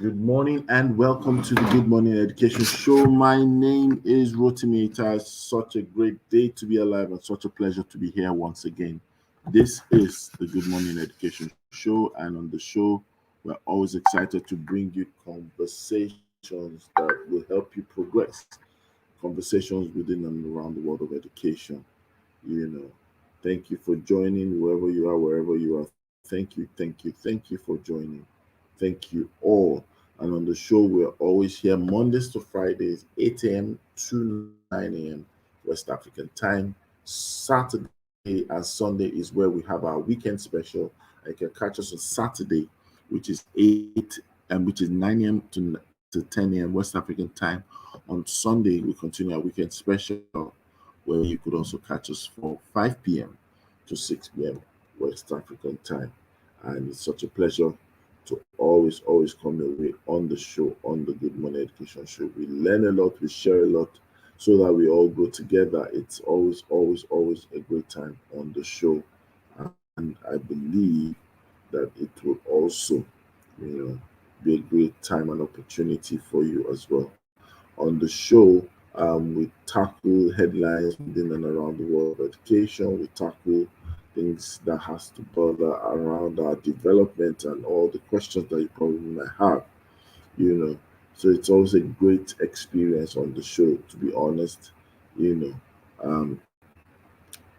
Good morning and welcome to the Good Morning Education Show. My name is Rotimi. It is such a great day to be alive and such a pleasure to be here once again. This is the Good Morning Education Show, and on the show, we're always excited to bring you conversations that will help you progress, conversations within and around the world of education. You know, thank you for joining wherever you are, wherever you are. Thank you for joining. Thank you all. And on the show, we're always here Mondays to Fridays, 8 a.m. to 9 a.m. West African time. Saturday and Sunday is where we have our weekend special. You can catch us on Saturday, which is 9 a.m. to 10 a.m. West African time. On Sunday, we continue our weekend special where you could also catch us for 5 p.m. to 6 p.m. West African time. And it's such a pleasure to always come your way on the show, on the Good Morning Education Show. We learn a lot, we share a lot, so that we all grow together. It's always a great time on the show. And I believe that it will also, you know, be a great time and opportunity for you as well. On the show, we tackle headlines within and around the world of education. We tackle things that has to bother around our development and all the questions that you probably might have, you know. So it's always a great experience on the show, to be honest, you know.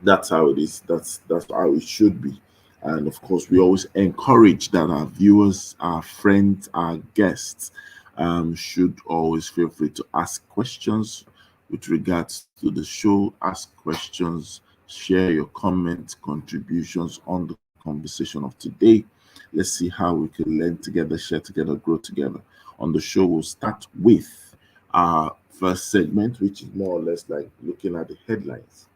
That's how it is. That's how it should be. And of course, we always encourage that our viewers, our friends, our guests should always feel free to ask questions with regards to the show. Ask questions, share your comments, contributions on the conversation of today. Let's see how we can learn together, share together, grow together. On the show, we'll start with our first segment, which is more or less like looking at the headlines,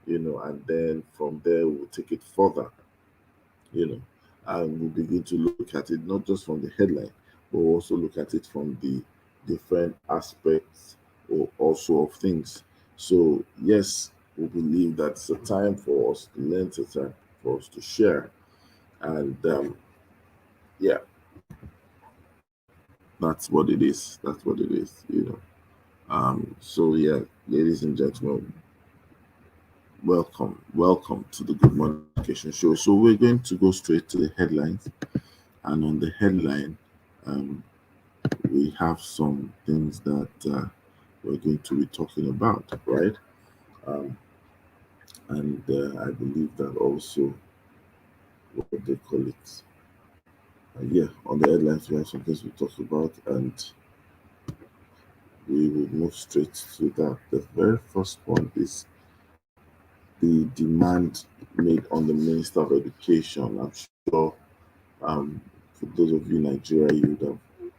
and then from there we'll take it further, you know, and we'll begin to look at it not just from the headline, but we'll also look at it from the different aspects or also of things. So yes, we believe that it's a time for us to learn, it's a time for us to share, and yeah, that's what it is. That's what it is. So yeah, ladies and gentlemen, welcome to the Good Morning Education Show. So we're going to go straight to the headlines, and on the headline, um, we have some things that we're going to be talking about, right? Um, and I believe that also what they call it. Yeah, on the headlines we have some things we talk about, and we will move straight to that. The very first one is the demand made on the Minister of Education. I'm sure for those of you in Nigeria, you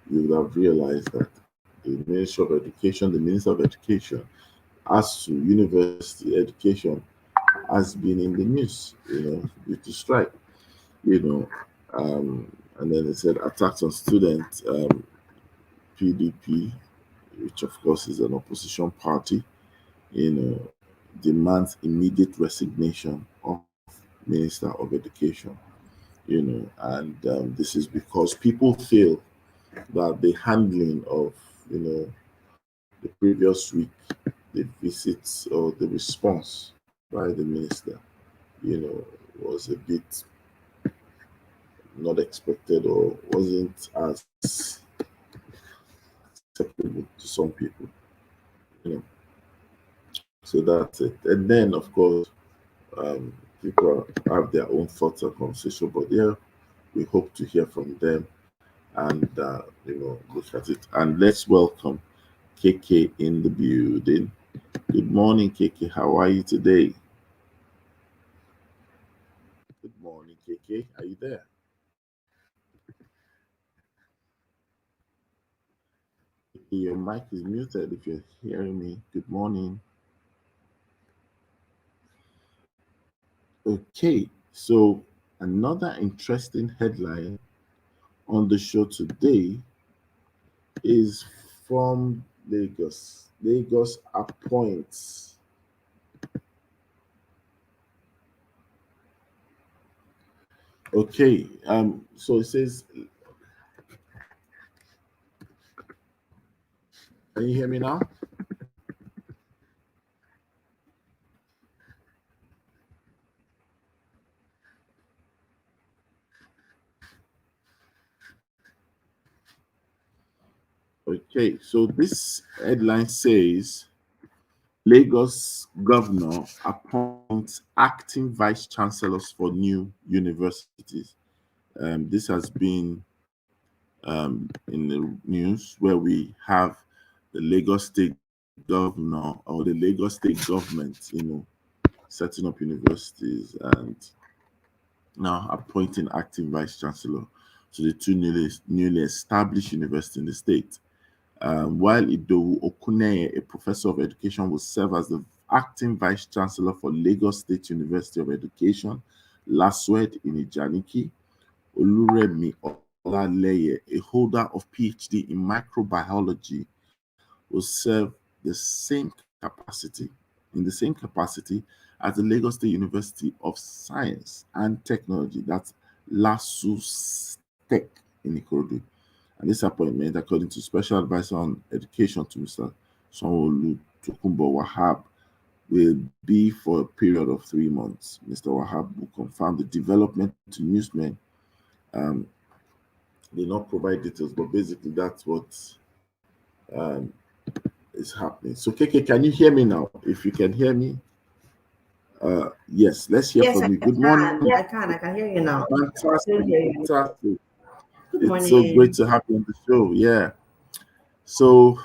would have realized that the Ministry of Education, the Minister of Education, as to university education, has been in the news, due to strike, you know, and then it said attacks on students, PDP, which of course is an opposition party, you know, demands immediate resignation of Minister of Education, and this is because people feel that the handling of the previous week, the visits or the response by the minister, was a bit not expected or wasn't as acceptable to some people, you know. So that's it. And then, of course, people have their own thoughts and conversation, but yeah, we hope to hear from them and look at it. And let's welcome KK in the building. Good morning, KK. How are you today? Good morning, KK. Are you there? KK, your mic is muted if you're hearing me. Good morning. Okay, so another interesting headline on the show today is from Lagos. Lagos appoints. Okay, so it says Can you hear me now? Okay, so this headline says Lagos governor appoints acting vice chancellors for new universities. This has been in the news where we have the Lagos State governor or the Lagos State government, setting up universities and now appointing acting vice chancellor to the two newly established universities in the state. While Idowu Okuneye, a professor of education, will serve as the acting vice chancellor for Lagos State University of Education, LASUED in Ijaniki, Oluremi Olaleye, a holder of PhD in microbiology, will serve the same capacity in the same capacity as the Lagos State University of Science and Technology, that's LASUTECH in Ikorodu. And this appointment, according to Special Advisor on Education to Mr. Sanwo-Olu Tokunbo Wahab, will be for a period of 3 months. Mr. Wahab will confirm the development to newsmen. They not provide details, but basically that's what um, is happening. So, KK, can you hear me now? If you can hear me, yes, let's hear from you. Good morning. I can hear you now. Fantastic. Good It's morning. so great to have you on the show. Yeah. So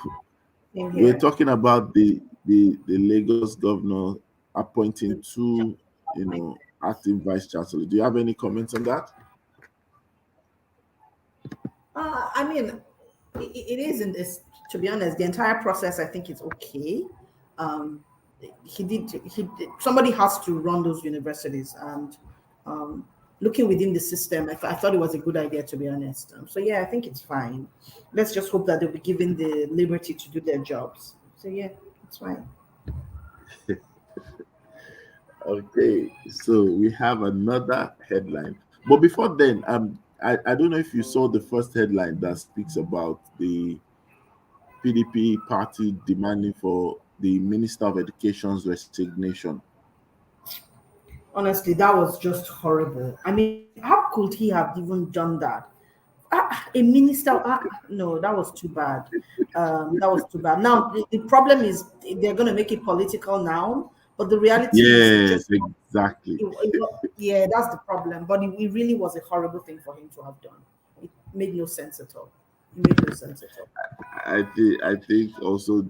we're talking about the Lagos governor appointing two, acting vice chancellor. Do you have any comments on that? I mean, it is in this. To be honest, the entire process, I think, is okay. Somebody has to run those universities, and looking within the system, I thought it was a good idea, to be honest. So yeah, I think it's fine. Let's just hope that they'll be given the liberty to do their jobs. So yeah, it's fine. Okay, so we have another headline. But before then, I don't know if you saw the first headline that speaks about the PDP party demanding for the Minister of Education's resignation. Honestly, that was just horrible. I mean, how could he have even done that? A minister, no, that was too bad. That was too bad. Now, the problem is they're going to make it political now, but the reality is Yes, exactly. yeah, that's the problem. But it really was a horrible thing for him to have done. It made no sense at all. It made no sense at all. I think also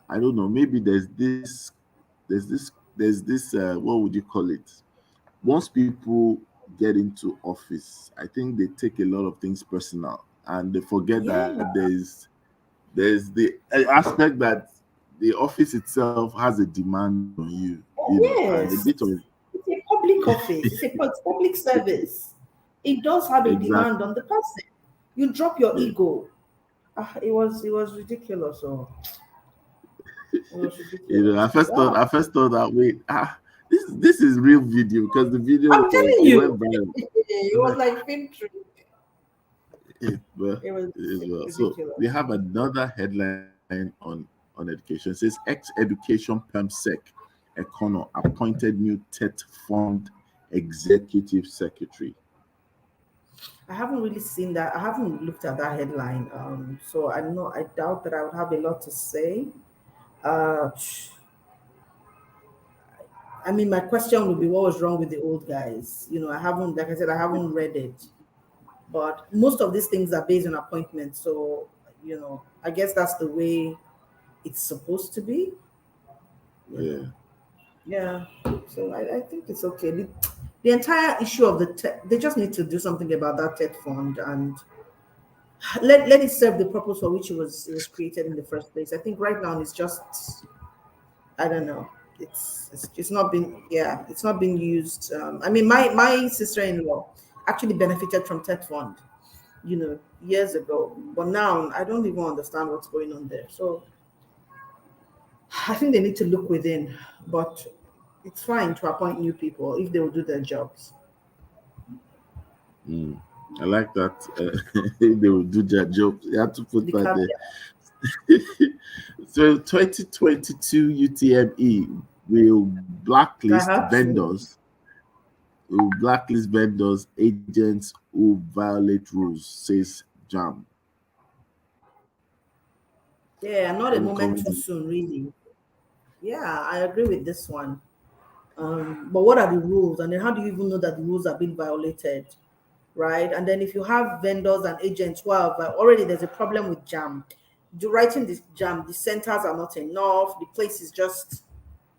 I don't know, maybe there's this what would you call it? Once people get into office, I think they take a lot of things personal and they forget Yeah. that there's the aspect that the office itself has a demand on you, and a Yes, bit of it's a public office. It's public service. It does have a exact demand on the person. You drop your yeah. ego. It was ridiculous. So it was ridiculous. I first thought that wait, this is real video because the video I'm telling it went you, viral. it was like film trick. Well, It was it is well. So ridiculous. we have another headline on education. It says ex-education PEMSEC Econo appointed new TET fund executive secretary. I haven't really seen that. I haven't looked at that headline. So I know I doubt that I would have a lot to say. Uh, I mean, my question would be, what was wrong with the old guys? I haven't, like I said, I haven't read it. But most of these things are based on appointments. So, I guess that's the way it's supposed to be. Yeah. Yeah. So I think it's okay. The entire issue of they just need to do something about that tech fund and let it serve the purpose for which it was created in the first place. I think right now it's just, I don't know. It's not been, yeah, it's not being used. I mean, my sister-in-law actually benefited from tech fund, years ago, but now I don't even understand what's going on there. So I think they need to look within, but it's fine to appoint new people if they will do their jobs. Mm. I like that. They will do their job. You have to put The that there. caveat. So 2022 UTME will I blacklist have to. vendors, agents who violate rules, says Jam. Yeah, not a Any moment comment? too soon, really. Yeah, I agree with this one. But what are the rules? And then how do you even know that the rules are being violated? Right? And then if you have vendors and agents who have already there's a problem with jam. Writing this jam, the centers are not enough, the place is just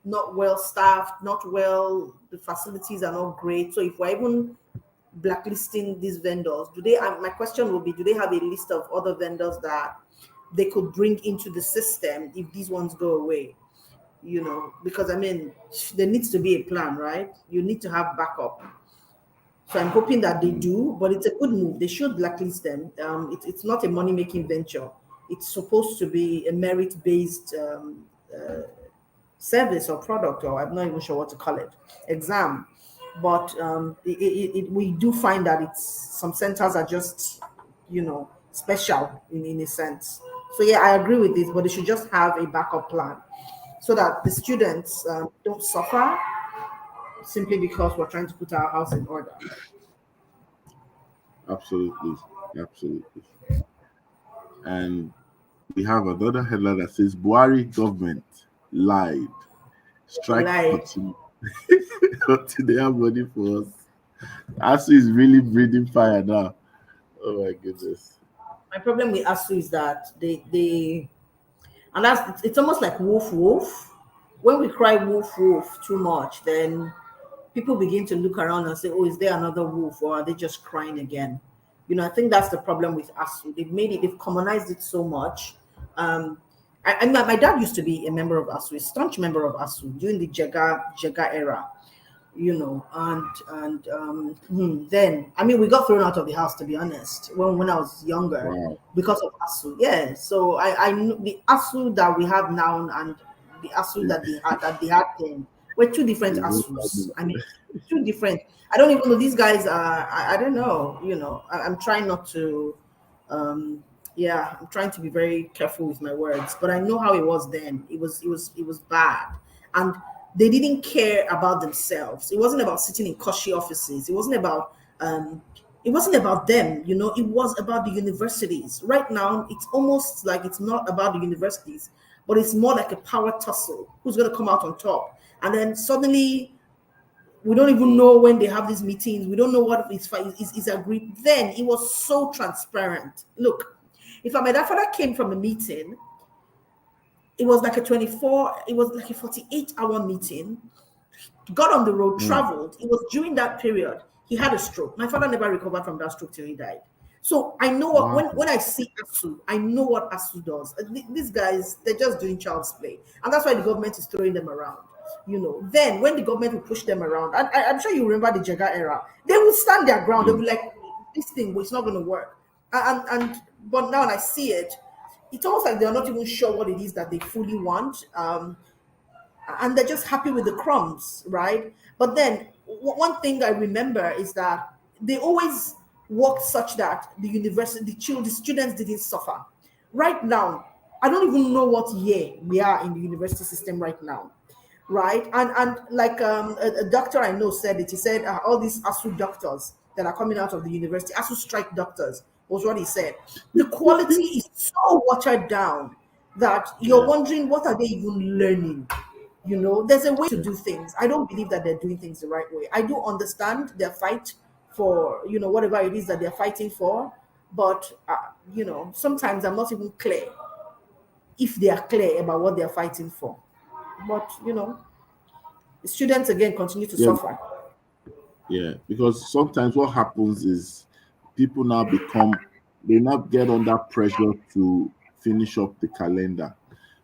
not well staffed, not well, the facilities are not great. So if we're even blacklisting these vendors, do they my question will be, do they have a list of other vendors that they could bring into the system if these ones go away? Because I mean, there needs to be a plan, right? You need to have backup. So I'm hoping that they Mm, do, but it's a good move. They should blacklist them. It's not a money making venture. It's supposed to be a merit based service or product, or I'm not even sure what to call it, exam. But we do find that it's some centers are just, special in a sense. So yeah, I agree with this, but they should just have a backup plan so that the students don't suffer simply because we're trying to put our house in order. absolutely, absolutely. And we have another headline that says Buhari government lied. They Strike lied. continue until they have money for us. ASU is really breathing fire now. Oh my goodness. My problem with ASU is that they and that's it's almost like wolf wolf. When we cry wolf wolf too much, then people begin to look around and say, "Oh, is there another wolf, or are they just crying again?" I think that's the problem with ASU. They've commonized it so much. Um, my dad used to be a member of ASU, a staunch member of ASU during the Jega era. Then I mean we got thrown out of the house, to be honest, when I was younger Wow. because of ASU. Yeah, so I knew the ASU that we have now and the ASU Is that they had then were two different is ASUs. I mean, two different. I don't even know these guys are. I don't know. I'm trying not to. Um, yeah, I'm trying to be very careful with my words, but I know how it was then. It was bad, and they didn't care about themselves. It wasn't about sitting in cushy offices. It wasn't about them. It was about the universities. Right now, it's almost like it's not about the universities, but it's more like a power tussle. Who's going to come out on top? And then suddenly we don't even know when they have these meetings. We don't know what is agreed. Then it was so transparent. Look, if my father came from a meeting, it was like it was like a 48-hour meeting, got on the road, mm, traveled. It was during that period he had a stroke. My father never recovered from that stroke till he died. So I know what wow. when I see ASU, I know what ASU does. These guys, they're just doing child's play, and that's why the government is throwing them around. Then when the government will push them around, and I'm sure you remember the Jega era, they will stand their ground. They'll Yeah. be like, "This thing, well, it's not going to work." And but now when I see it, it's almost like they're not even sure what it is that they fully want. And they're just happy with the crumbs, right? But then one thing I remember is that they always worked such that the university, the students didn't suffer. Right now, I don't even know what year we are in the university system right now, right? And like a doctor I know said it. He said all these ASU doctors that are coming out of the university, ASU strike doctors was what he said. The quality is so watered down that you're Yeah. wondering what are they even learning. There's a way to do things. I don't believe that they're doing things the right way. I do understand their fight for whatever it is that they're fighting for, but sometimes I'm not even clear if they are clear about what they're fighting for. But the students again continue to Yeah. suffer. Yeah. Because sometimes what happens is people now they now get under pressure to finish up the calendar.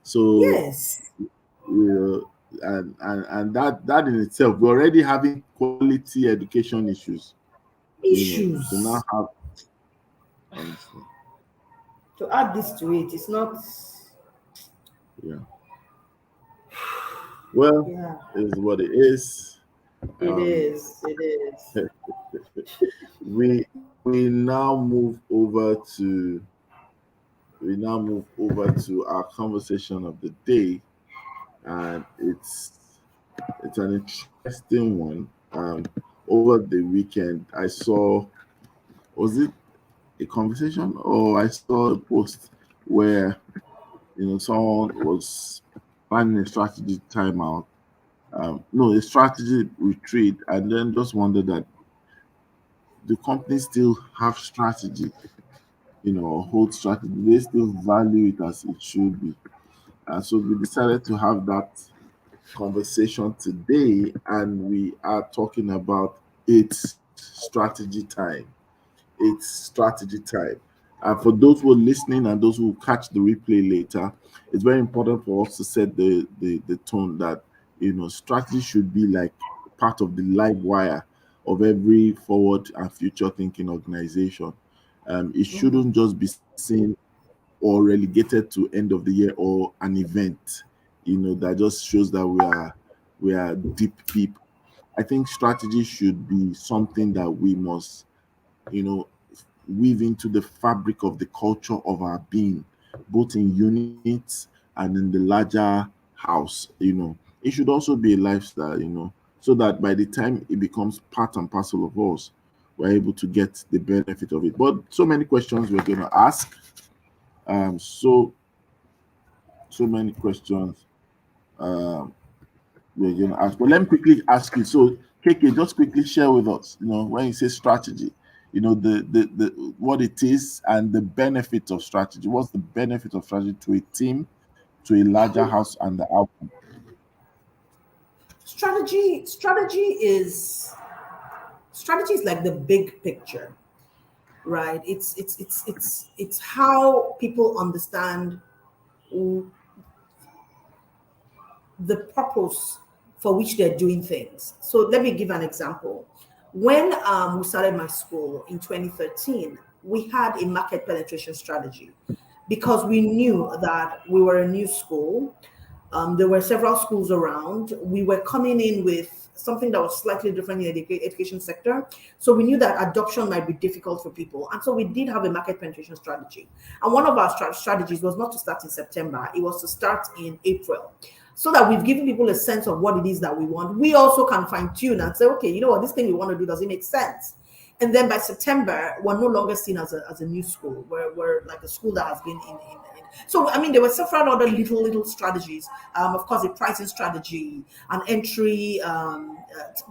So Yes, and that in itself, we're already having quality education issues, to now issues. have, honestly. To add this to it, it's not. Yeah. Well, Yeah, it is what it is. it Um, is. It is. we now move over to we now move over to our conversation of the day, and it's an interesting one. Over the weekend, I saw, was it a conversation or I saw a post where someone was planning a strategy timeout, no, a strategy retreat, and then just wondered that the company still have strategy, hold strategy. They still value it as it should be. And so we decided to have that conversation today, and we are talking about its strategy time. It's strategy time. And for those who are listening and those who will catch the replay later, it's very important for us to set the tone that strategy should be like part of the live wire of every forward and future thinking organization. It Mhm. shouldn't just be seen or relegated to end of the year or an event, that just shows that we are deep people. I think strategy should be something that we must, you know, weave into the fabric of the culture of our being, both in units and in the larger house. It should also be a lifestyle, so that by the time it becomes part and parcel of us, we're able to get the benefit of it. But so many questions we're going to ask. So many questions um, we're going to ask. But let me quickly ask you. So, KK, just quickly share with us. When you say strategy, the what it is and the benefits of strategy. What's the benefit of strategy to a team, to a larger house, and the outcome? Strategy is like the big picture, right? It's how people understand the purpose for which they're doing things. So let me give an example. When we started my school in 2013, we had a market penetration strategy because we knew that we were a new school. There were several schools around. We were coming in with something that was slightly different in the education sector. So we knew that adoption might be difficult for people. And so we did have a market penetration strategy. And one of our strategies was not to start in September, it was to start in April. So that we've given people a sense of what it is that we want. We also can fine tune and say, okay, you know what, this thing we want to do, does it make sense? And then by September, we're no longer seen as a new school. We're like a school that has been in. So, I mean, there were several other little strategies. Of course, a pricing strategy, an entry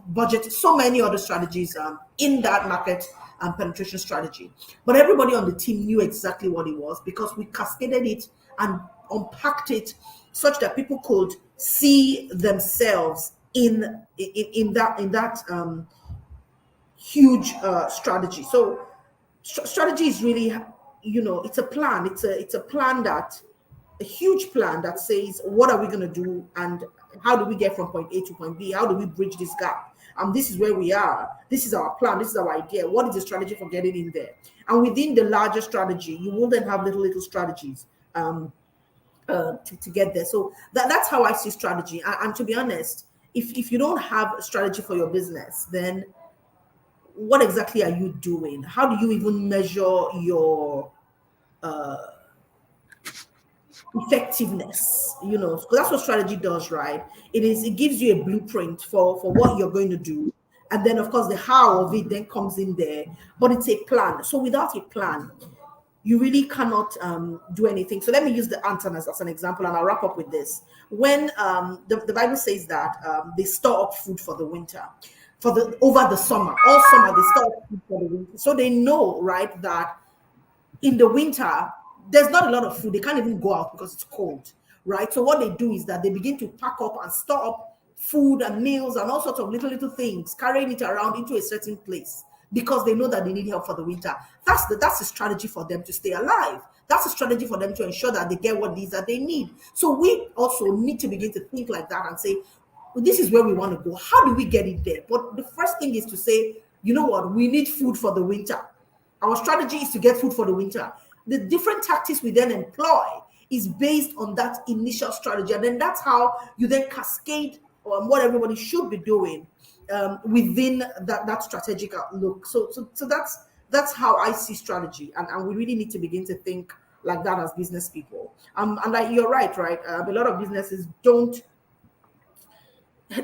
budget, so many other strategies in that market penetration strategy. But everybody on the team knew exactly what it was because we cascaded it and unpacked it such that people could see themselves in that huge strategy. So strategy is really, it's a plan. It's a plan that a huge plan that says what are we going to do and how do we get from point A to point B? How do we bridge this gap? And this is where we are. This is our plan. This is our idea. What is the strategy for getting in there? And within the larger strategy, you will then have little strategies to get there. So that's how I see strategy. And to be honest, if you don't have a strategy for your business, then what exactly are you doing? How do you even measure your effectiveness? Because that's what strategy does, right? It gives you a blueprint for what you're going to do. And then of course the how of it then comes in there. But it's a plan. So without a plan, you really cannot do anything. So let me use the antennas as an example, and I'll wrap up with this. When the Bible says that they store up food for the winter, for the over the summer, all summer they store up food for the winter. So they know, right, that in the winter there's not a lot of food. They can't even go out because it's cold, right? So what they do is that they begin to pack up and store up food and meals and all sorts of little things, carrying it around into a certain place because they know that they need help for the winter. That's a strategy for them to stay alive. That's a strategy for them to ensure that they get what it is that they need. So we also need to begin to think like that and say, well, this is where we want to go. How do we get it there? But the first thing is to say, you know what, we need food for the winter. Our strategy is to get food for the winter. The different tactics we then employ is based on that initial strategy. And then that's how you then cascade on what everybody should be doing within that strategic outlook. So that's how I see strategy. And we really need to begin to think like that as business people. And like you're right, right? A lot of businesses don't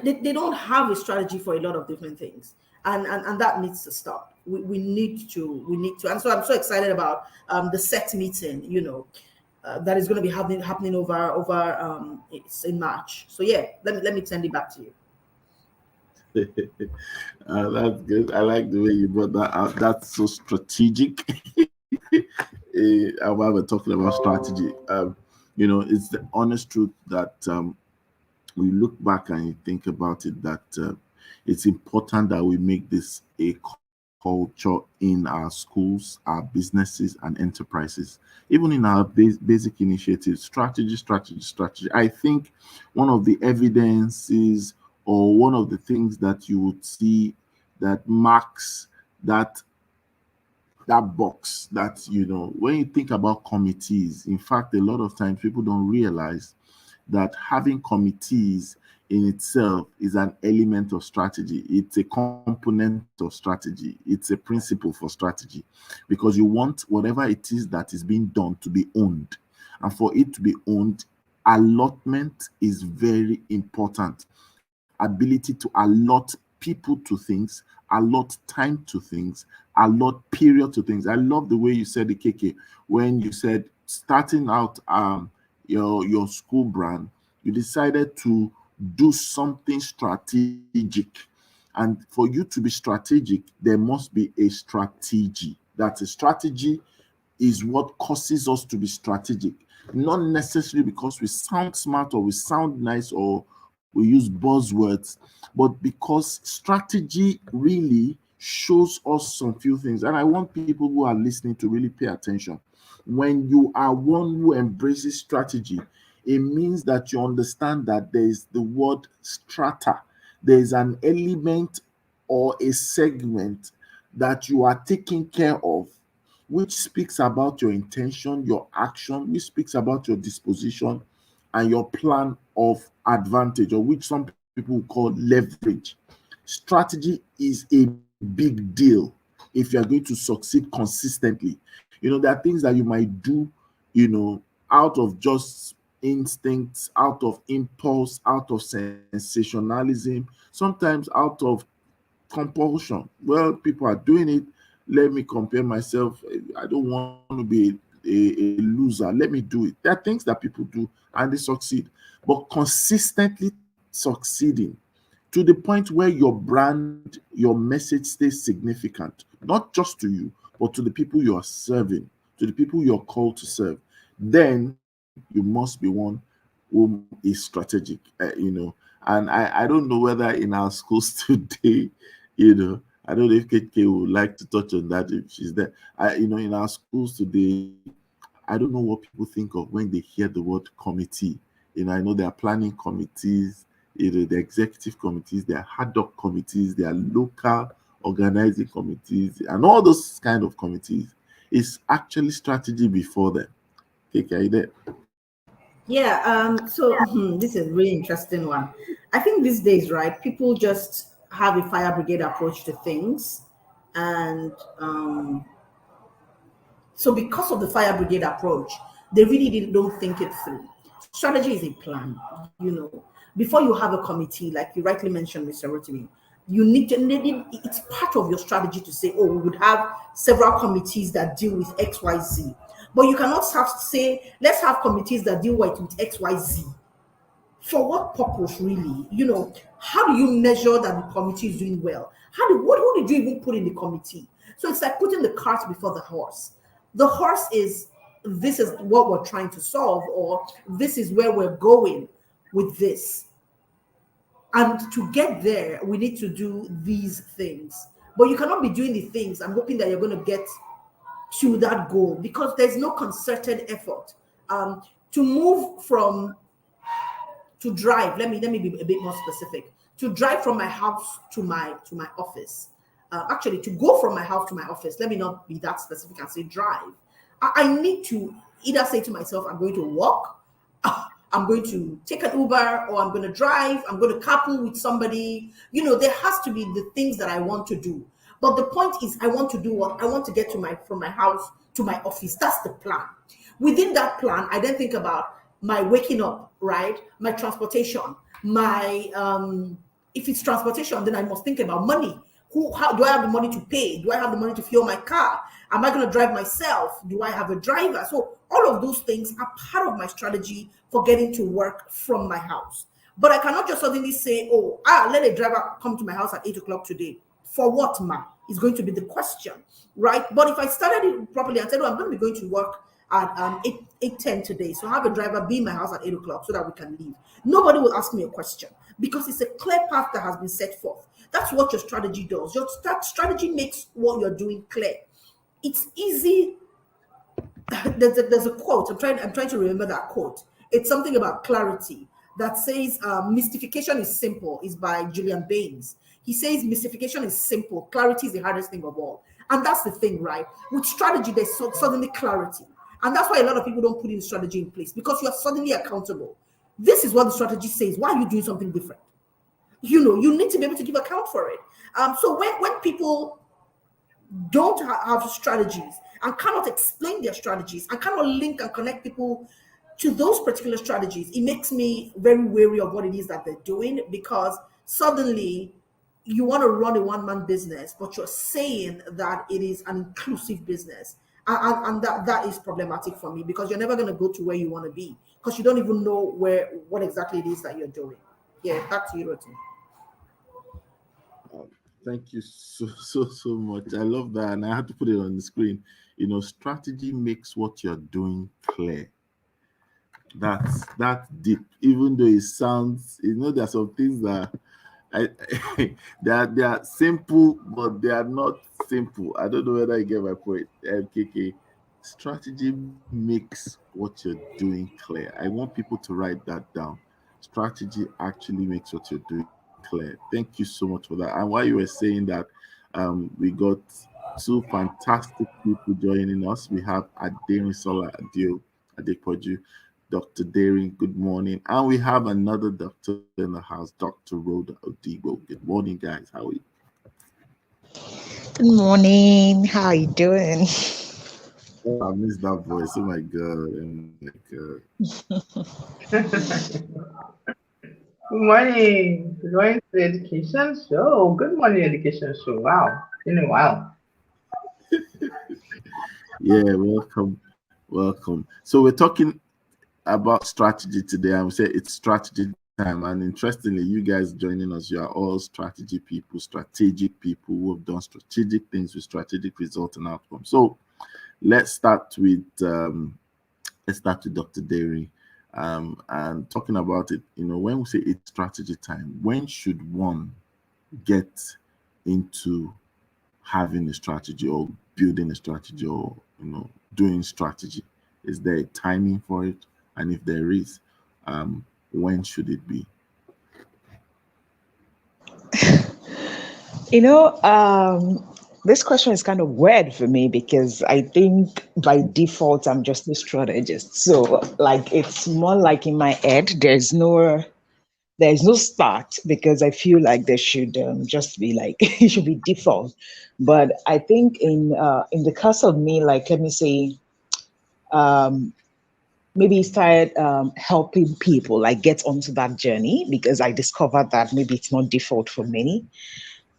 they don't have a strategy for a lot of different things, and that needs to stop. We need to, and so I'm so excited about the set meeting, that is going to be happening over it's in March. So yeah, let me send it back to you. That's good. I like the way you brought that out. That's so strategic. While we're talking about strategy, it's the honest truth that we look back and you think about it, that it's important that we make this a culture in our schools, our businesses, and enterprises, even in our basic initiatives. Strategy. I think one of the evidences, or one of the things that you would see that marks that box, that when you think about committees, in fact, a lot of times people don't realize that having committees in itself is an element of strategy. It's a component of strategy. It's a principle for strategy, because you want whatever it is that is being done to be owned. And for it to be owned, allotment is very important. Ability to allot people to things, allot time to things, allot period to things. I love the way you said it, KK, when you said starting out your school brand, you decided to do something strategic. And for you to be strategic, there must be a strategy. That a strategy is what causes us to be strategic. Not necessarily because we sound smart or we sound nice or we use buzzwords, but because strategy really shows us some few things. And I want people who are listening to really pay attention. When you are one who embraces strategy, it means that you understand that there is the word strata. There is an element or a segment that you are taking care of, which speaks about your intention, your action, which speaks about your disposition and your plan of advantage, or which some people call leverage. Strategy is a big deal if you are going to succeed consistently. There are things that you might do, out of just instincts, out of impulse, out of sensationalism, sometimes out of compulsion. Well, people are doing it. Let me compare myself. I don't want to be a loser. Let me do it. There are things that people do and they succeed, but consistently succeeding to the point where your brand, your message stays significant, not just to you, but to the people you are serving, to the people you're called to serve, then you must be one who is strategic, And I don't know whether in our schools today, I don't know if KK would like to touch on that if she's there. In our schools today, I don't know what people think of when they hear the word committee. I know there are planning committees, the executive committees, there are ad hoc committees, there are local organizing committees, and all those kind of committees. It's actually strategy before them. KK, are you there? Yeah, so this is a really interesting one. I think these days, right, people just have a fire brigade approach to things. And so because of the fire brigade approach, they really don't think it through. Strategy is a plan, Before you have a committee, like you rightly mentioned, Mr. Rotimi, it's part of your strategy to say, oh, we would have several committees that deal with XYZ. But you cannot say, let's have committees that deal with XYZ. For what purpose, really? How do you measure that the committee is doing well? Who did you even put in the committee? So it's like putting the cart before the horse. The horse is, this is what we're trying to solve, or this is where we're going with this. And to get there, we need to do these things. But you cannot be doing the things and hoping that you're going to get to that goal, because there's no concerted effort to move to drive. Let me be a bit more specific. To drive from my house to my office. Actually, to go from my house to my office. Let me not be that specific and say drive. I need to either say to myself, I'm going to walk, I'm going to take an Uber, or I'm going to drive, I'm going to carpool with somebody. There has to be the things that I want to do. But the point is, I want to do what? I want to get from my house to my office. That's the plan. Within that plan, I then think about my waking up, right? My transportation, my if it's transportation, then I must think about money. How do I have the money to pay? Do I have the money to fuel my car? Am I going to drive myself? Do I have a driver? So all of those things are part of my strategy for getting to work from my house. But I cannot just suddenly say, oh, let a driver come to my house at 8 o'clock today. For what, ma? Is going to be the question, right? But if I started it properly and said, oh, I'm going to be going to work at 8:10 today, so have a driver be in my house at 8 o'clock so that we can leave. Nobody will ask me a question because it's a clear path that has been set forth. That's what your strategy does. That strategy makes what you're doing clear. It's easy. There's a quote. I'm trying to remember that quote. It's something about clarity that says mystification is simple. Is by Julian Baines. He says mystification is simple. Clarity is the hardest thing of all. And that's the thing, right? With strategy, there's suddenly clarity. And that's why a lot of people don't put in strategy in place, because you're suddenly accountable. This is what the strategy says. Why are you doing something different? You need to be able to give account for it. So when people don't have strategies and cannot explain their strategies and cannot link and connect people to those particular strategies, it makes me very wary of what it is that they're doing, because suddenly you want to run a one-man business, but you're saying that it is an inclusive business. And that is problematic for me, because you're never going to go to where you want to be, because you don't even know what exactly it is that you're doing. Yeah, back to you, Rotimi. Thank you so much. I love that, and I had to put it on the screen. Strategy makes what you're doing clear. That's deep. Even though it sounds, there are some things that they are simple, but they are not simple. I don't know whether you get my point, KK. Strategy makes what you're doing clear. I want people to write that down. Strategy actually makes what you're doing clear. Thank you so much for that. And while you were saying that, we got two fantastic people joining us. We have Aderinsola Adepoju, Dr. Daring, good morning. And we have another doctor in the house, Dr. Rhoda Odibo. Good morning, guys. How are you? Good morning. How are you doing? Oh, I missed that voice. Oh my God. Good morning. Going to the education show. Good morning, education show. Wow, been a while. Yeah, welcome. So we're talking about strategy today, and we say it's strategy time. And interestingly, you guys joining us, you are all strategic people who have done strategic things with strategic results and outcomes. So let's start with Dr. Derry. And talking about it, when we say it's strategy time, when should one get into having a strategy or building a strategy or doing strategy? Is there a timing for it? And if there is, when should it be? This question is kind of weird for me, because I think by default I'm just a strategist. So it's more like in my head there's no start, because I feel like there should just be it should be default. But I think in the case of me, let me say, maybe start helping people get onto that journey, because I discovered that maybe it's not default for many.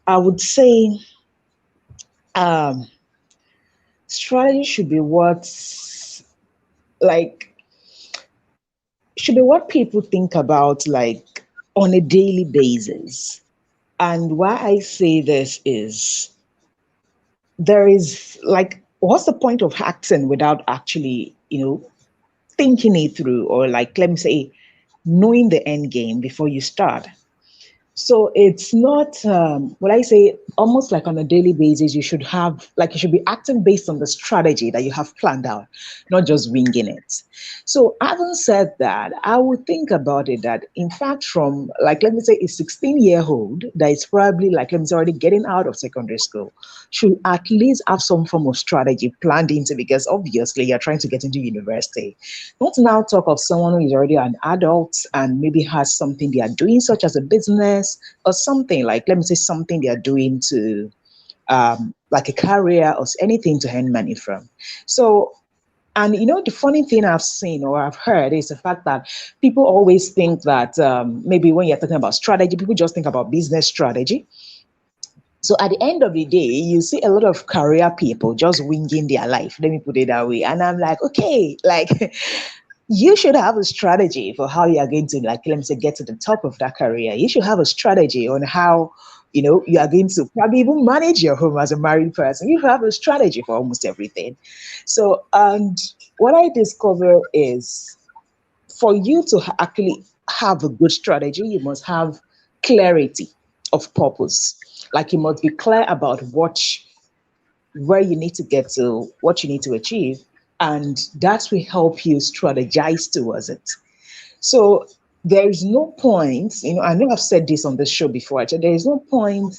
I would say strategy should be what people think about on a daily basis. And why I say this is, there is what's the point of acting without actually thinking it through, or let me say, knowing the end game before you start. So it's not what I say, almost on a daily basis, you should have you should be acting based on the strategy that you have planned out, not just winging it. So having said that, I would think about it that, in fact, from let me say, a 16-year-old that is probably let me say already getting out of secondary school should at least have some form of strategy planned into, because obviously you're trying to get into university. Not now talk of someone who is already an adult and maybe has something they are doing, such as a business or something let me say, something they are doing to like a career or anything to earn money from. So, and the funny thing I've seen or I've heard is the fact that people always think that maybe when you're talking about strategy, people just think about business strategy. So at the end of the day, you see a lot of career people just winging their life. Let me put it that way. And I'm like, okay, like you should have a strategy for how you are going to, like, let me say, get to the top of that career. You should have a strategy on how, you are going to probably even manage your home as a married person. You have a strategy for almost everything. So, and what I discover is for you to actually have a good strategy, you must have clarity of purpose. Like you must be clear about where you need to get to, what you need to achieve, and that will help you strategize towards it. So there is no point, I know I've said this on the show before, actually, there is no point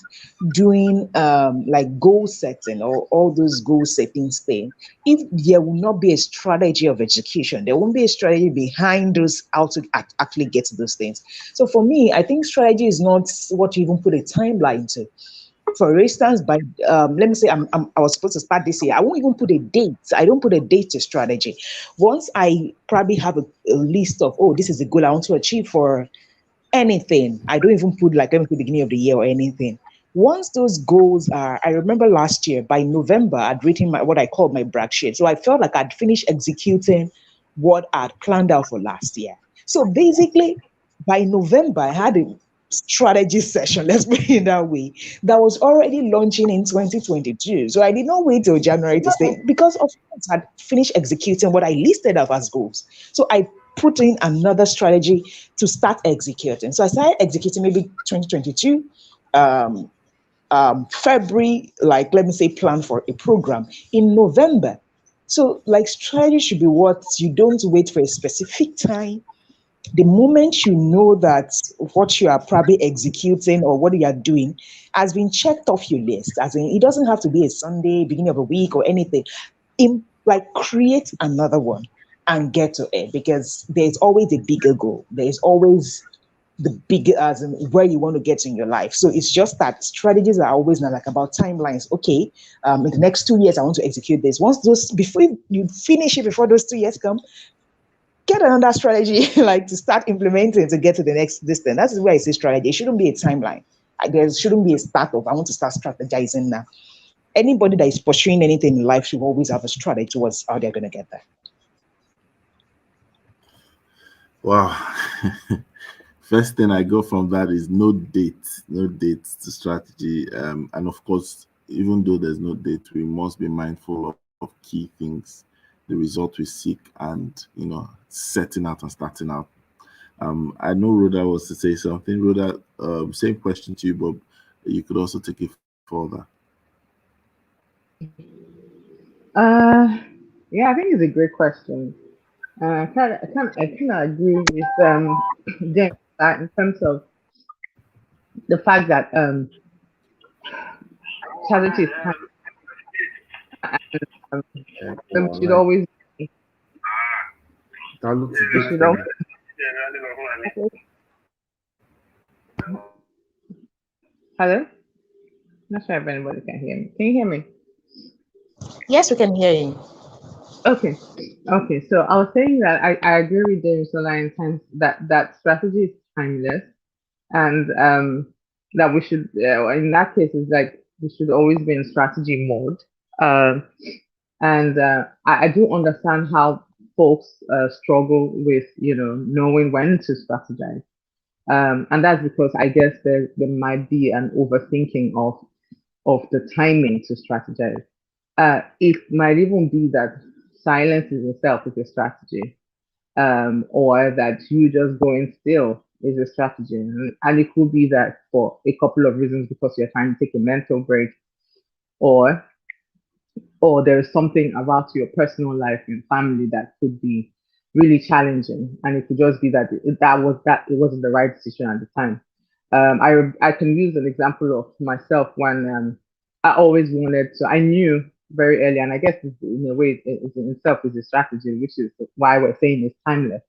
doing like goal setting or all those goal settings thing if there will not be a strategy of execution. There won't be a strategy behind those, how to actually get to those things. So for me, I think strategy is not what you even put a timeline to. For instance, by let me say I was supposed to start this year. I won't even put a date. I don't put a date to strategy. Once I probably have a list of, oh, this is the goal I want to achieve for anything. I don't even put like, let me put beginning of the year or anything. Once those goals are, I remember last year by November, I'd written what I called my brag sheet. So I felt like I'd finished executing what I'd planned out for last year. So basically, by November, I had a strategy session, let's put it that way, that was already launching in 2022. So I did not wait till January to say, because of course I'd finished executing what I listed up as goals. So I put in another strategy to start executing. So I started executing maybe 2022, February, like let me say, plan for a program in November. So like strategy should be what you don't wait for a specific time. The moment you know that what you are probably executing or what you are doing has been checked off your list, as in it doesn't have to be a Sunday, beginning of a week or anything. Like create another one and get to it, because there's always a bigger goal. There's always the bigger, as in where you want to get in your life. So it's just that strategies are always not like about timelines. Okay, in the next 2 years, I want to execute this. Once those, before you finish it, before those 2 years come, get another strategy like to start implementing to get to the next distance. That's where I say strategy. It shouldn't be a timeline. There shouldn't be a start of, I want to start strategizing now. Anybody that is pursuing anything in life should always have a strategy towards how they're going to get there. Wow. First thing I go from that is no date to strategy. And of course, even though there's no date, we must be mindful of key things, the result we seek, and setting out and starting out. I know Rhoda wants to say something. Rhoda, same question to you, Bob. You could also take it further. Yeah, I think it's a great question. I kind of agree with James that in terms of the fact that charity is kind of, should always be, should always, hello? Not sure if anybody can hear me. Can you hear me? Yes, we can hear you. Okay. So I was saying that I agree with James Sola in terms that strategy is timeless, and that we should in that case it's like we should always be in strategy mode. And I do understand how folks struggle with knowing when to strategize, and that's because I guess there might be an overthinking of the timing to strategize. It might even be that silence is itself is a strategy, or that you just going still is a strategy. And it could be that for a couple of reasons, because you're trying to take a mental break, or there's something about your personal life and family that could be really challenging, and it could just be that it wasn't the right decision at the time. I can use an example of myself when I always wanted to. I knew very early, and I guess in a way it in itself is a strategy, which is why we're saying it's timeless.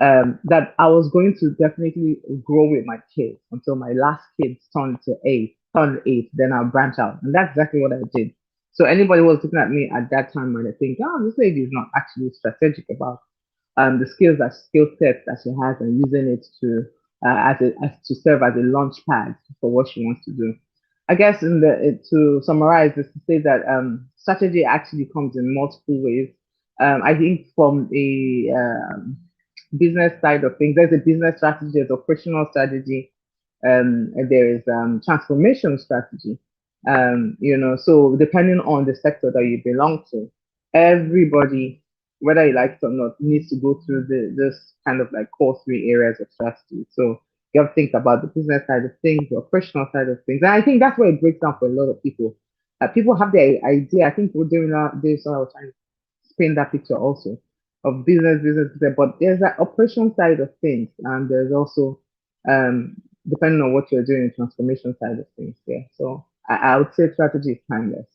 That I was going to definitely grow with my kids until my last kid turned to 8, turn 8, then I'll branch out. And that's exactly what I did. So anybody who was looking at me at that time might think, oh, this lady is not actually strategic about the skill set that she has and using it to to serve as a launch pad for what she wants to do. I guess to summarize is to say that strategy actually comes in multiple ways. I think from the business side of things, there's a business strategy, there's operational strategy, and there is transformation strategy. So depending on the sector that you belong to, everybody, whether you like it or not, needs to go through this kind of like core 3 areas of strategy. So you have to think about the business side of things, the operational side of things. And I think that's where it breaks down for a lot of people. People have their idea. I think we're doing this, so I was trying to paint that picture also of business, but there's that operational side of things, and there's also, depending on what you're doing, transformation side of things. Yeah. So I would say strategy is timeless.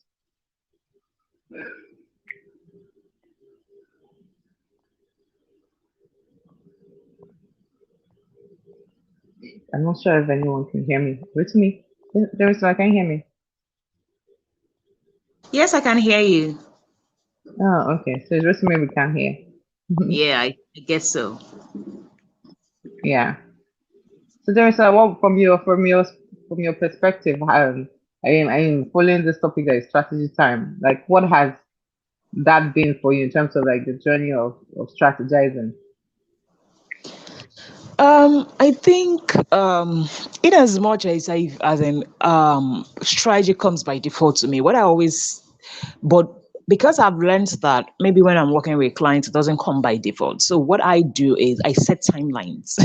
I'm not sure if anyone can hear me. It's me. There's I can hear me. Yes, I can hear you. Oh, okay. So just maybe we can't hear. Yeah, I guess so. Yeah. So there's what from your perspective, I am following this topic that is strategy time. Like, what has that been for you in terms of like the journey of strategizing? I think in as much as strategy comes by default to me, but because I've learned that maybe when I'm working with clients, it doesn't come by default. So what I do is I set timelines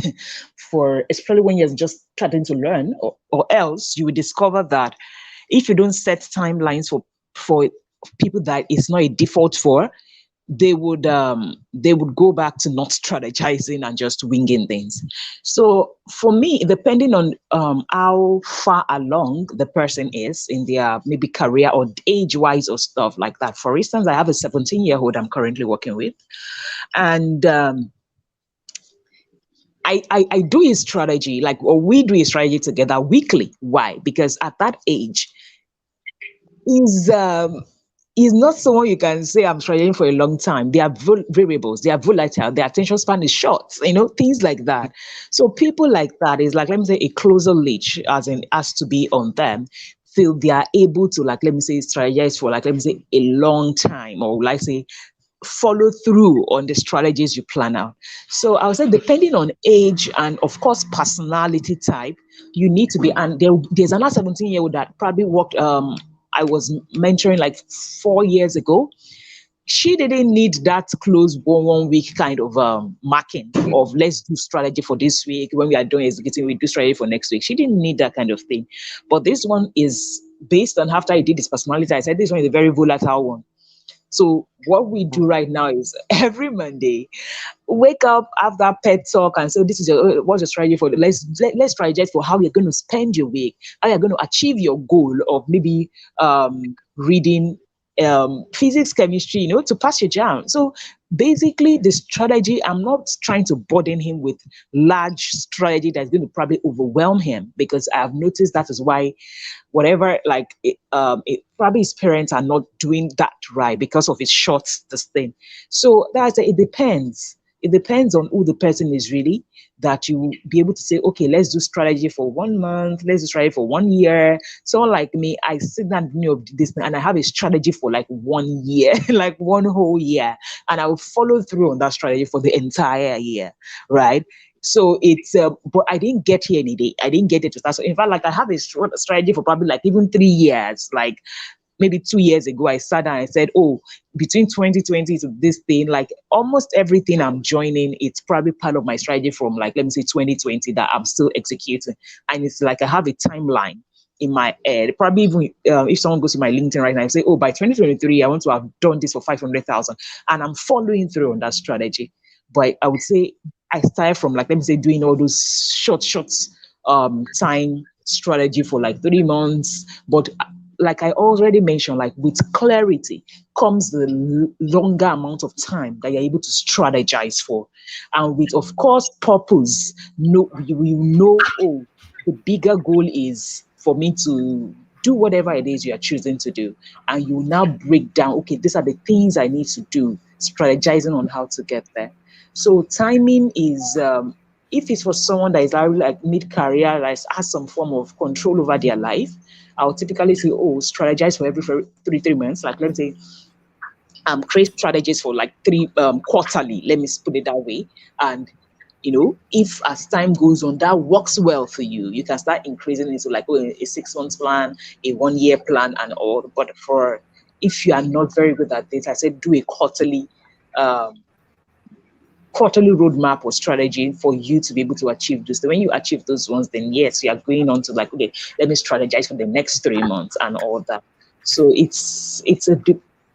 for, especially when you're just starting to learn, or else you will discover that if you don't set timelines for people that it's not a default for, they would go back to not strategizing and just winging things. So for me, depending on how far along the person is in their maybe career or age-wise or stuff like that. For instance, I have a 17-year-old I'm currently working with, and I do his strategy, or we do his strategy together weekly. Why? Because at that age, he's not someone you can say I'm strategizing for a long time. They are variables, they are volatile, their attention span is short, things like that. So people like that is like, let me say, a closer leash has to be on them till they are able to, like, let me say, strategize for, like, let me say, a long time, or like say follow through on the strategies you plan out. So I would say, depending on age and of course personality type, you need to be, and there's another 17-year-old that probably worked I was mentoring like 4 years ago. She didn't need that close one week kind of marking of let's do strategy for this week. When we are doing executing, we do strategy for next week. She didn't need that kind of thing. But this one is based on after I did this personality. I said this one is a very volatile one. So what we do right now is every Monday, wake up, have that pet talk, and say, this is what's your strategy for? Let's strategize for how you're going to spend your week, how you're going to achieve your goal of maybe reading physics, chemistry, to pass your jam. So basically, the strategy, I'm not trying to burden him with large strategy that's going to probably overwhelm him, because I've noticed that is why whatever, probably his parents are not doing that right because of his short this thing. So that's it. Depends. It depends on who the person is really, that you be able to say, okay, let's do strategy for 1 month, let's do strategy for 1 year. Someone like me, I sit down this thing, and I have a strategy for like 1 year, like 1 whole year, and I will follow through on that strategy for the entire year, right? So it's, but I didn't get here any day. I didn't get it to start. So in fact, like, I have a strategy for probably like even 3 years, like maybe 2 years ago, I sat down and said, oh, between 2020 to this thing, like almost everything I'm joining, it's probably part of my strategy from, like, let me say 2020 that I'm still executing. And it's like, I have a timeline in my head. Probably even if someone goes to my LinkedIn right now and say, oh, by 2023, I want to have done this for 500,000. And I'm following through on that strategy. But I would say I started from, like, let me say, doing all those short time strategy for like 3 months. But like I already mentioned, like with clarity comes the longer amount of time that you're able to strategize for. And with, of course, purpose, you know, oh, the bigger goal is for me to do whatever it is you are choosing to do. And you now break down, okay, these are the things I need to do, strategizing on how to get there. So timing is, if it's for someone that is like mid-career, that has some form of control over their life, I'll typically say, oh, strategize for every 3 months. Like, let's say, create strategies for like three quarterly, let me put it that way. And if as time goes on that works well for you, you can start increasing into like a 6 months plan, a 1 year plan, and all. But if you are not very good at this, I said do a quarterly roadmap or strategy for you to be able to achieve this. When you achieve those ones, then yes, you are going on to like, okay, let me strategize for the next 3 months and all that. So it's a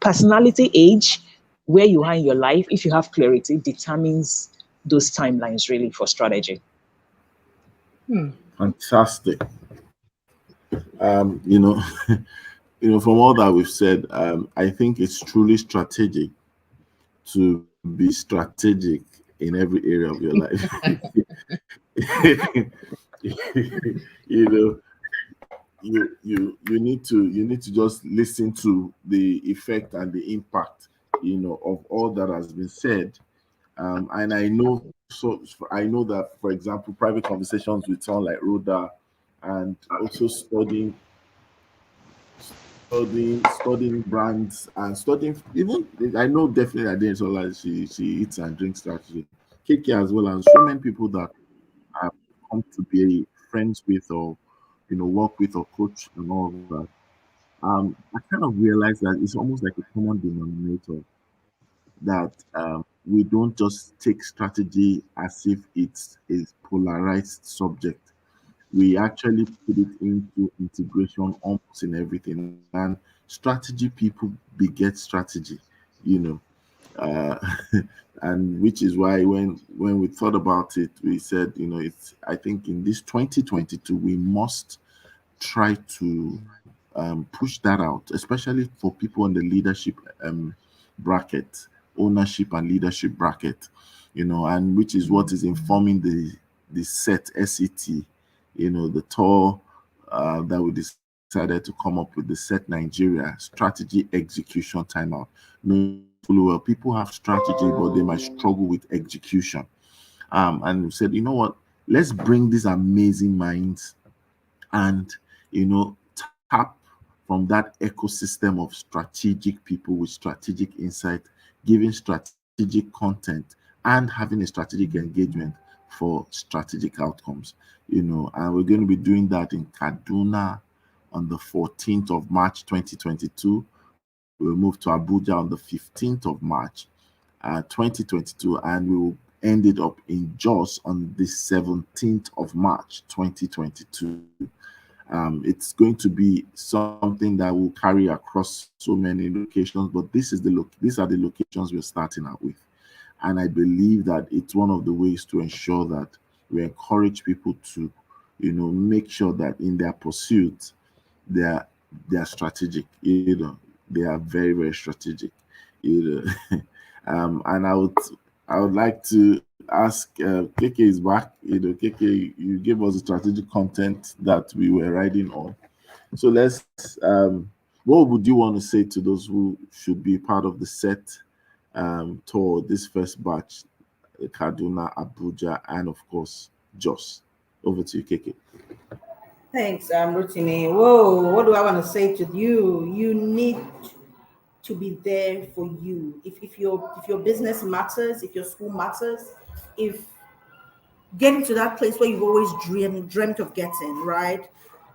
personality age where you are in your life. If you have clarity, determines those timelines really for strategy. Fantastic. You know, from all that we've said, I think it's truly strategic to be strategic in every area of your life. You need to just listen to the effect and the impact of all that has been said. And I know that, for example, private conversations with someone like Rhoda, and also studying brands and studying, even I know definitely Adine Sola, she eats and drinks strategy. Kiki as well, and so many people that I've come to be friends with, or work with, or coach and all of that. I kind of realized that it's almost like a common denominator, that we don't just take strategy as if it's a polarized subject. We actually put it into integration almost in everything. And strategy people beget strategy, uh, and which is why when we thought about it, we said, it's, I think in this 2022 we must try to push that out, especially for people in the leadership bracket, ownership and leadership bracket, and which is what is informing the SET, the tour that we decided to come up with, the SET Nigeria Strategy Execution Timeout. Fully well, people have strategy, but they might struggle with execution. And we said, you know what? Let's bring these amazing minds and tap from that ecosystem of strategic people with strategic insight, giving strategic content, and having a strategic engagement for strategic outcomes. And we're going to be doing that in Kaduna on the 14th of March 2022. We'll move to Abuja on the 15th of March 2022, and we will end it up in Jos on the 17th of March 2022. It's going to be something that will carry across so many locations, but these are the locations we're starting out with. And I believe that it's one of the ways to ensure that we encourage people to, make sure that in their pursuit, they are strategic. They are very, very strategic. And I would like to ask, KK is back. KK, you gave us the strategic content that we were riding on. So let's, what would you want to say to those who should be part of the SET tour, this first batch, Kaduna, Abuja, and of course, Jos? Over to you, KK. Thanks, Rotimi. Whoa, what do I want to say to you? You need to be there for you. If your business matters, if your school matters, if getting to that place where you've always dreamt of getting, right,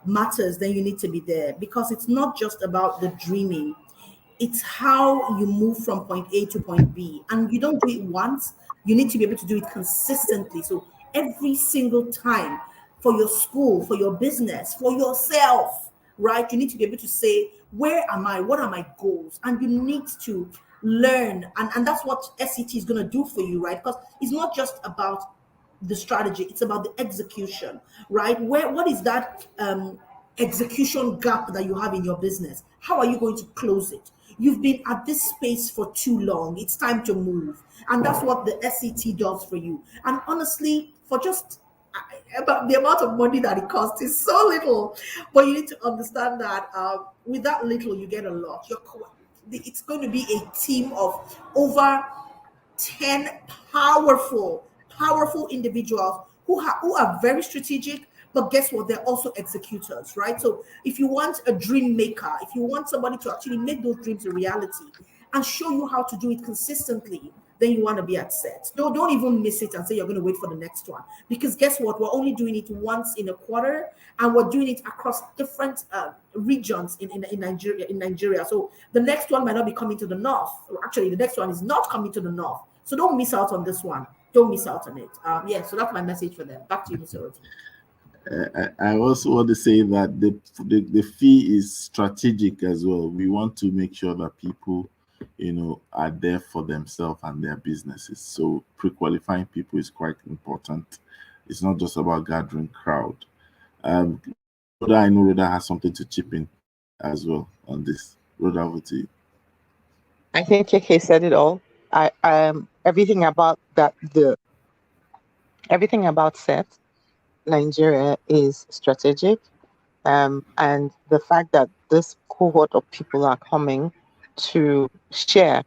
matters, then you need to be there, because it's not just about the dreaming. It's how you move from point A to point B. And you don't do it once, you need to be able to do it consistently. So every single time, for your school, for your business, for yourself, right? You need to be able to say, where am I? What are my goals? And you need to learn. And that's what SET is going to do for you, right? Because it's not just about the strategy, it's about the execution, right? What is that execution gap that you have in your business? How are you going to close it? You've been at this space for too long. It's time to move. And that's what the SET does for you. And honestly, for just But the amount of money that it costs is so little. But you need to understand that with that little, you get a lot. It's going to be a team of over 10 powerful individuals who are very strategic, but guess what, they're also executors, right? So if you want a dream maker, if you want somebody to actually make those dreams a reality and show you how to do it consistently, then you want to be at set. Don't even miss it and say you're going to wait for the next one, because guess what, we're only doing it once in a quarter, and we're doing it across different regions in Nigeria. So the next one might not be coming to the north. Actually, the next one is not coming to the north. So don't miss out on this one. Don't miss out on it. Yeah, so that's my message for them. Back to you, Mr. Roti. I also want to say that the fee is strategic as well. We want to make sure that people, are there for themselves and their businesses. So pre-qualifying people is quite important. It's not just about gathering crowd. Rhoda, I know Rhoda has something to chip in as well on this. Rhoda, over to you. I think KK said it all. Everything about everything about SET Nigeria is strategic, and the fact that this cohort of people are coming to share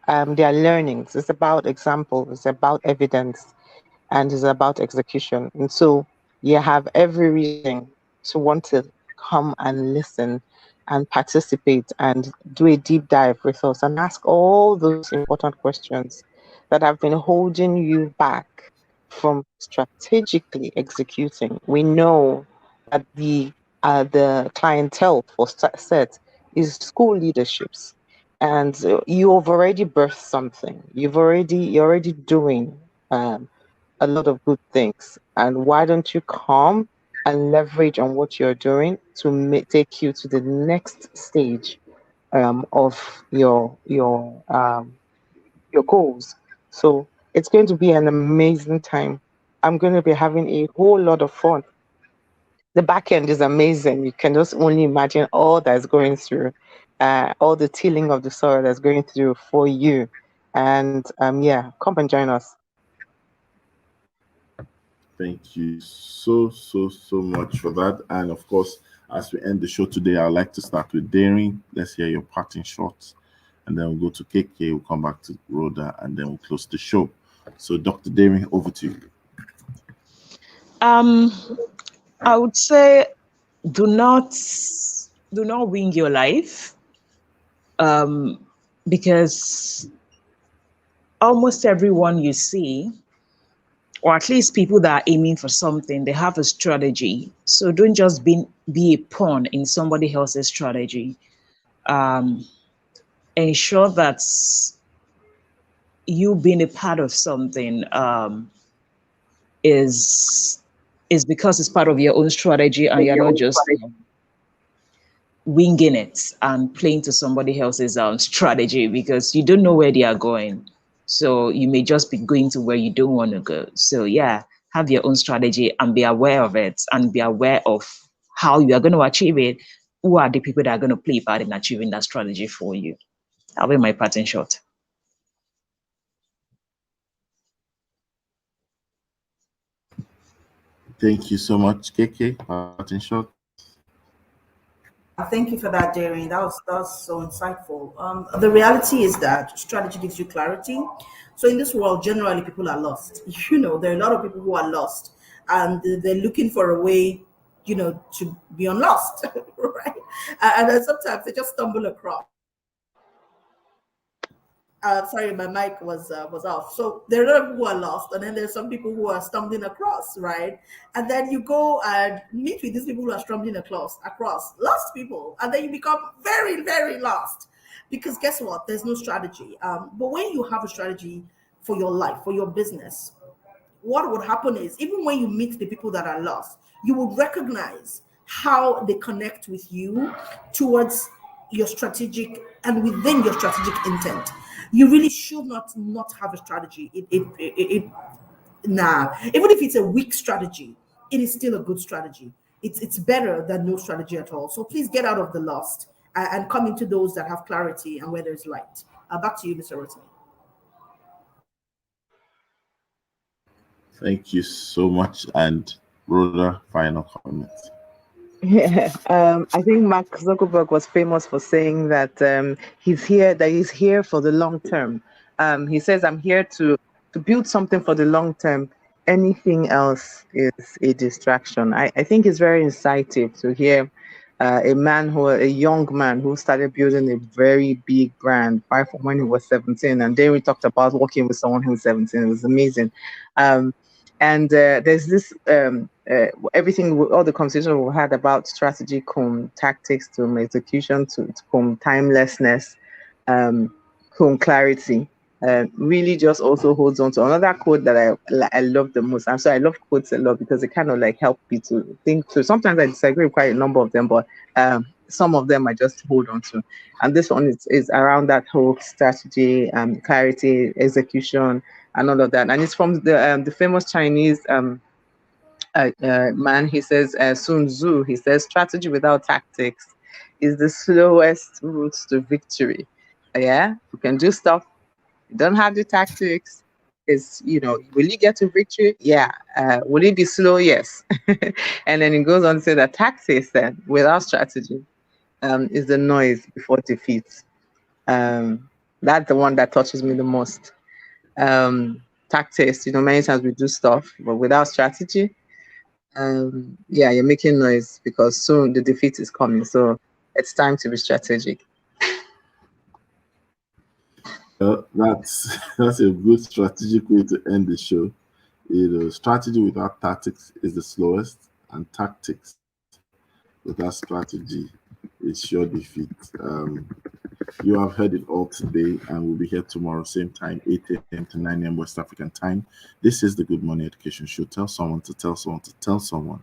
their learnings. It's about example, it's about evidence, and it's about execution. And so you have every reason to want to come and listen and participate and do a deep dive with us and ask all those important questions that have been holding you back from strategically executing. We know that the clientele for SET is school leaderships, and you've already birthed something. You're already doing a lot of good things. And why don't you come and leverage on what you're doing to take you to the next stage of your goals? So it's going to be an amazing time. I'm going to be having a whole lot of fun. The back end is amazing. You can just only imagine all that's going through, all the tilling of the soil that's going through for you. And yeah, come and join us. Thank you so much for that. And of course, as we end the show today, I'd like to start with Daring. Let's hear your parting shots. And then we'll go to KK, we'll come back to Rhoda, and then we'll close the show. So Dr. Daring, over to you. I would say do not wing your life, because almost everyone you see, or at least people that are aiming for something, they have a strategy. So don't just be a pawn in somebody else's strategy. Ensure that you being a part of something is because it's part of your own strategy, and you're not just winging it and playing to somebody else's strategy, because you don't know where they are going. So you may just be going to where you don't want to go. So yeah, have your own strategy and be aware of it, and be aware of how you are going to achieve it. Who are the people that are going to play part in achieving that strategy for you? That'll be my parting shot. Thank you so much, KK. Parting shot. Thank you for that, Daring. That was so insightful. The reality is that strategy gives you clarity. So in this world, generally people are lost. There are a lot of people who are lost, and they're looking for a way, to be unlost, right? And then sometimes they just stumble across. Sorry, my mic was off. So there are a lot of people who are lost, and then there's some people who are stumbling across, right? And then you go and meet with these people who are stumbling across lost people, and then you become very, very lost, because guess what? There's no strategy. But when you have a strategy for your life, for your business, what would happen is, even when you meet the people that are lost, you would recognize how they connect with you towards your strategic and within your strategic intent. You really should not have a strategy. Nah, even if it's a weak strategy, it is still a good strategy. It's better than no strategy at all. So please get out of the lost and come into those that have clarity and where there's light. Back to you, Mr. Rotimi. Thank you so much. And Rhoda, final comments. Yeah, I think Mark Zuckerberg was famous for saying that he's here for the long term. He says, "I'm here to build something for the long term. Anything else is a distraction." I think it's very insightful to hear a young man who started building a very big brand right from when he was 17. And then we talked about working with someone who was 17. It was amazing. And there's this everything, all the conversation we had about strategy, tactics, execution, to timelessness, clarity. Really just also holds on to another quote that I love the most. I'm sorry, I love quotes a lot because it kind of like help me to think through. Sometimes I disagree with quite a number of them, but some of them I just hold on to. And this one is around that whole strategy, clarity, execution, and all of that. And it's from the famous Chinese man. He says, Sun Tzu, he says, strategy without tactics is the slowest route to victory. Yeah, you can do stuff. You don't have the tactics. Will you get to victory? Yeah. Will it be slow? Yes. And then it goes on to say that tactics then, without strategy, is the noise before defeat. That's the one that touches me the most. Tactics, many times we do stuff, but without strategy, you're making noise because soon the defeat is coming. So it's time to be strategic. That's a good strategic way to end the show. Strategy without tactics is the slowest, and tactics without strategy is sure defeat. You have heard it all today, and we'll be here tomorrow, same time, 8 a.m. to 9 a.m. West African time. This is the Good Morning Education Show. Tell someone to tell someone to tell someone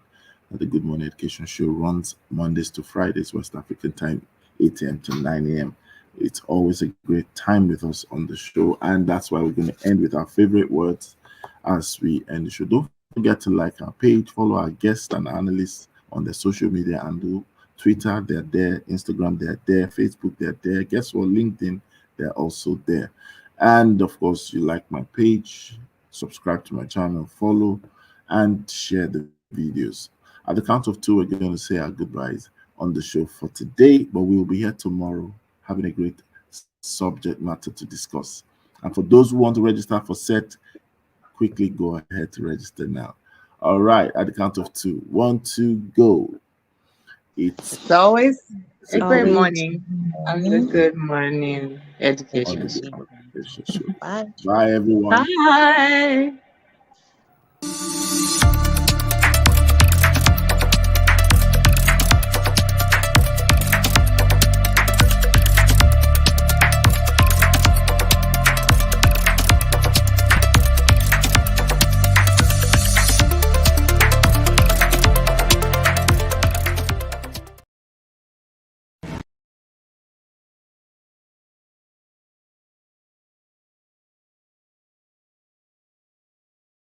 that the Good Morning Education Show runs Mondays to Fridays, West African time, 8 a.m. to 9 a.m. It's always a great time with us on the show, and that's why we're going to end with our favorite words as we end the show. Don't forget to like our page, follow our guests and analysts on their social media handle. Twitter, they're there. Instagram, they're there. Facebook, they're there. Guess what? LinkedIn, they're also there. And of course, you like my page, subscribe to my channel, follow, and share the videos. At the count of 2, we're going to say our goodbyes on the show for today, but we will be here tomorrow having a great subject matter to discuss. And for those who want to register for SET, quickly go ahead to register now. All right, at the count of 2, 1, 2, go. It's always a great always morning and a good morning education. Bye. Bye, everyone. Bye.